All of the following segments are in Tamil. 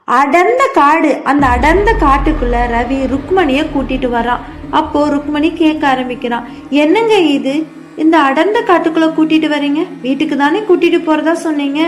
அடர்ந்த காடு. அந்த அடர்ந்த காட்டுக்குள்ள ரவி ருக்மணிய கூட்டிட்டு வரான். அப்போ ருக்மணி கேட்க ஆரம்பிக்கிறான், என்னங்க இது, இந்த அடர்ந்த காட்டுக்குள்ள கூட்டிட்டு வரீங்க? வீட்டுக்கு தானே கூட்டிட்டு போறதா சொன்னீங்க,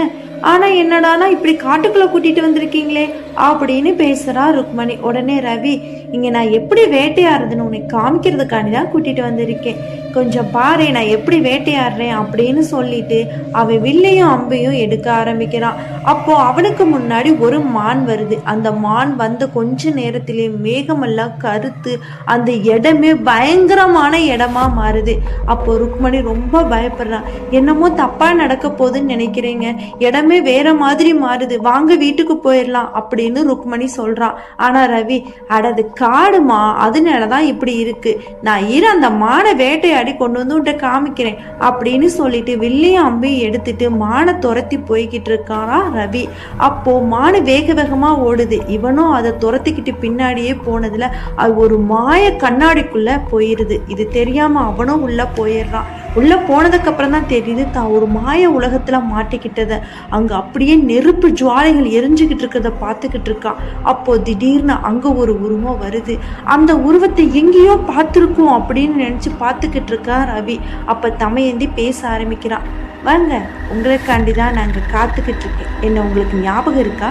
ஆனா என்னடானா இப்படி காட்டுக்குள்ள கூட்டிட்டு வந்திருக்கீங்களே அப்படின்னு பேசுறா ருக்மணி. உடனே ரவி, இங்க நான் எப்படி வேட்டையாடுறதுன்னு உனக்கு காமிக்கிறதுக்காண்டி தான் கூட்டிட்டு வந்திருக்கேன், கொஞ்சம் பாரு நான் எப்படி வேட்டையாடுறேன் அப்படின்னு சொல்லிட்டு அவன் வில்லையும் அம்பையும் எடுக்க ஆரம்பிக்கிறான். அப்போ அவனுக்கு முன்னாடி ஒரு மான் வருது. அந்த மான் வந்த கொஞ்ச நேரத்திலே மேகமெல்லாம் கருத்து அந்த இடமே பயங்கரமான இடமா மாறுது. அப்போ ருக்மணி ரொம்ப பயப்படுறான். என்னமோ தப்பா நடக்க போகுதுன்னு நினைக்கிறீங்க, இடமே வேற மாதிரி மாறுது, வாங்க வீட்டுக்கு போயிடலாம் அப்படின்னு ருக்மணி சொல்றான். ஆனா ரவி, அடது காடுமா, அதனாலதான் இப்படி இருக்கு, நான் அந்த மானை வேட்டையாடி கொண்டு வந்து உன்ட்ட காமிக்கிறேன் அப்படின்னு சொல்லிட்டு வில்லையும் அம்பையும் எடுத்துட்டு மானை துரத்தி போய்கிட்டு இருக்கானா ரவி. அப்போ மானு வேக வேகமா ஓடுது. இவனும் அதை துரத்திக்கிட்டு பின்னாடியே போனதுல அது ஒரு மாய கண்ணாடிக்குள்ள போயிருது. இது தெரியாம அவனும் உள்ள போயிடுறான். உள்ள போனதுக்கு அப்புறம் தான் தெரியுது தான் ஒரு மாய உலகத்துல மாட்டிக்கிட்டத. அங்க அப்படியே நெருப்பு ஜுவாலைகள் எரிஞ்சுக்கிட்டு இருக்கிறத பார்த்துக்கிட்டு இருக்கான். அப்போ திடீர்னு அங்க ஒரு உருவம் வருது. அந்த உருவத்தை எங்கேயோ பார்த்துருக்கோம் அப்படின்னு நினைச்சு பார்த்துக்கிட்டு இருக்கா ரவி. அப்ப தமையந்தி பேச ஆரம்பிக்கிறான், வாங்க உங்களுக்காண்டி தான் நாங்க காத்துக்கிட்டு இருக்கேன், என்ன உங்களுக்கு ஞாபகம் இருக்கா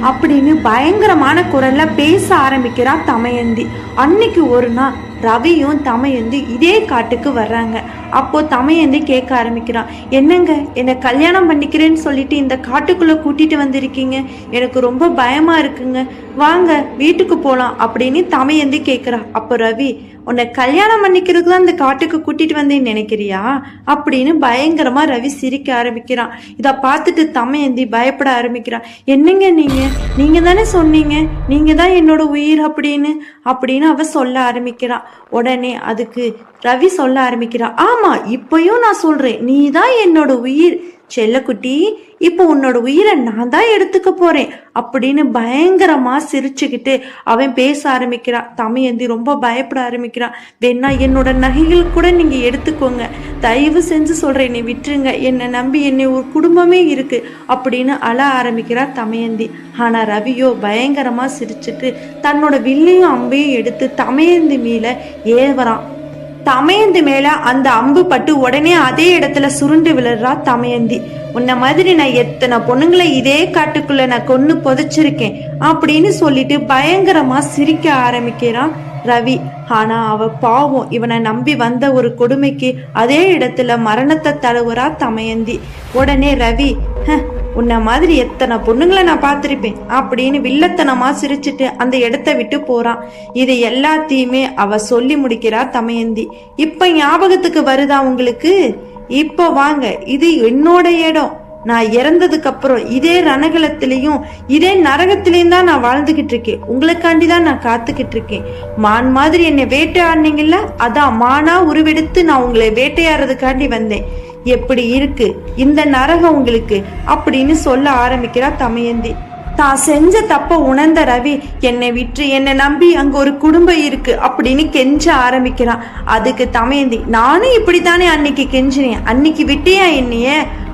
அப்படின்னு பயங்கரமான குரல்ல பேச ஆரம்பிக்கிறா தமையந்தி. அன்னைக்கு ஒரு நாள் ரவியும் தமையந்தி இதே காட்டுக்கு வர்றாங்க. அப்போ தமையந்தி கேட்க ஆரம்பிக்கிறான், என்னங்க என்னை கல்யாணம் பண்ணிக்கிறேன்னு சொல்லிட்டு இந்த காட்டுக்குள்ள கூட்டிட்டு வந்திருக்கீங்க, எனக்கு ரொம்ப பயமா இருக்குங்க, வாங்க வீட்டுக்கு போலாம் அப்படின்னு தமையந்தி கேட்கிறா. அப்போ ரவி, உன்னை கல்யாணம் பண்ணிக்கிறதுக்கு தான் இந்த காட்டுக்கு கூட்டிட்டு வந்தேன்னு நினைக்கிறியா அப்படின்னு பயங்கரமா ரவி சிரிக்க ஆரம்பிக்கிறான். இதை பார்த்துட்டு தமையந்தி பயப்பட ஆரம்பிக்கிறான். என்னங்க நீங்க தானே சொன்னீங்க நீங்க தான் என்னோட உயிர் அப்படின்னு அவ சொல்ல ஆரம்பிக்கிறான். உடனே அதுக்கு ரவி சொல்ல ஆரம்பிக்கிறான், ஆமா இப்பயும் நான் சொல்றேன், நீ தான் என்னோட உயிர் செல்லக்குட்டி, இப்போ உன்னோட உயிரை நான் தான் எடுத்துக்க போறேன் அப்படின்னு பயங்கரமா சிரிச்சுக்கிட்டு அவன் பேச ஆரம்பிக்கிறான். தமையந்தி ரொம்ப பயப்பட ஆரம்பிக்கிறான். வேணா என்னோட நகைகள் கூட நீங்க எடுத்துக்கோங்க, தயவு செஞ்சு சொல்றேன், நீ விட்டுருங்க, என்னை நம்பி என்னை ஒரு குடும்பமே இருக்கு அப்படின்னு அழ ஆரம்பிக்கிறா தமையந்தி. ஆனா ரவியோ பயங்கரமா சிரிச்சுட்டு தன்னோட வில்லையும் அம்பையும் எடுத்து தமையந்தி மேல ஏவறான். தமையந்தி மேல அந்த அம்பு பட்டு உடனே அதே இடத்துல சுருண்டு விழுறா தமையந்தி. உன்ன மாதிரி நான் எத்தனை பொண்ணுங்களை இதே காட்டுக்குள்ள நான் கொன்னு புதைச்சிருக்கேன் அப்படின்னு சொல்லிட்டு பயங்கரமா சிரிக்க ஆரம்பிக்கிறான் ரவி. ஆனா அவ பாவம், இவனை நம்பி வந்த ஒரு கொடுமைக்கு அதே இடத்துல மரணத்தை தழுவுறா தமையந்தி. உடனே ரவி, உன்ன மாதிரி எத்தனை பொண்ணுங்களை நான் பார்த்திருப்பேன் அப்படின்னு வில்லத்தனமா சிரிச்சுட்டு அந்த இடத்த விட்டு போறான். இது எல்லாத்தையுமே அவ சொல்லி முடிக்கிறா தமையந்தி. இப்ப ஞாபகத்துக்கு வருதா உங்களுக்கு? இப்ப வாங்க, இது என்னோட இடம், நான் இறந்ததுக்கு அப்புறம் இதே ரணகலத்திலையும் இதே நரகத்திலையும் தான் நான் வாழ்ந்துகிட்டு இருக்கேன், உங்களுக்காண்டி தான் நான் காத்துக்கிட்டு இருக்கேன். மான் மாதிரி என்னை வேட்டையாடினீங்கல்ல, அதான் மானா உருவெடுத்து நான் உங்களை வேட்டையாடுறதுக்காண்டி வந்தேன், எப்படி இருக்கு இந்த நரகம் உங்களுக்கு அப்படின்னு சொல்ல ஆரம்பிக்கிறா தமையந்தி. தான் செஞ்ச தப்ப உணர்ந்த ரவி, என்னை விட்டு என்னை நம்பி அங்க ஒரு குடும்பம் இருக்கு அப்படின்னு கெஞ்ச ஆரம்பிக்கிறான். அதுக்கு தமையந்தி, நானும் இப்படித்தானே அன்னைக்கு கெஞ்சினேன், அன்னைக்கு விட்டியா என்னைய,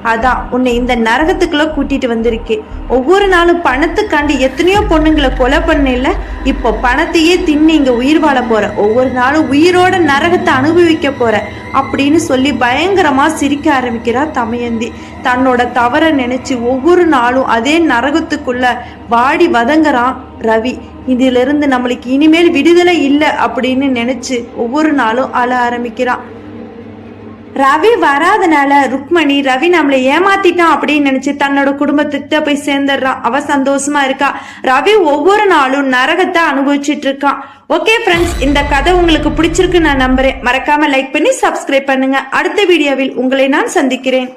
அதான் உன்னை இந்த நரகத்துக்குள்ள கூட்டிட்டு வந்திருக்கேன். ஒவ்வொரு நாளும் பணத்துக்காண்டி எத்தனையோ பொண்ணுங்களை கொலை பண்ணல, இப்போ பணத்தையே தின்னு இங்க உயிர் வாழ போற, ஒவ்வொரு நாளும் உயிரோட நரகத்தை அனுபவிக்க போற அப்படின்னு சொல்லி பயங்கரமா சிரிக்க ஆரம்பிக்கிறா தமையந்தி. தன்னோட தவற நினைச்சு ஒவ்வொரு நாளும் அதே நரகத்துக்குள்ள வாடி வதங்குறான் ரவி. இதுல இருந்து நம்மளுக்கு இனிமேல் விடுதலை இல்லை அப்படின்னு நினைச்சு ஒவ்வொரு நாளும் அழ ஆரம்பிக்கிறான். ரவி வராதனால ருக்மணி ரவி நம்மளை ஏமாத்திட்டான் அப்படின்னு நினைச்சு தன்னோட குடும்பத்துக்கிட்ட போய் சேர்ந்துடுறான். அவ சந்தோஷமா இருக்கா. ரவி ஒவ்வொரு நாளும் நரகத்தை அனுபவிச்சுட்டு இருக்கான். ஓகே ஃப்ரெண்ட்ஸ், இந்த கதை உங்களுக்கு பிடிச்சிருக்கு நான் நம்புறேன். மறக்காம லைக் பண்ணி சப்ஸ்கிரைப் பண்ணுங்க. அடுத்த வீடியோவில் உங்களை நான் சந்திக்கிறேன்.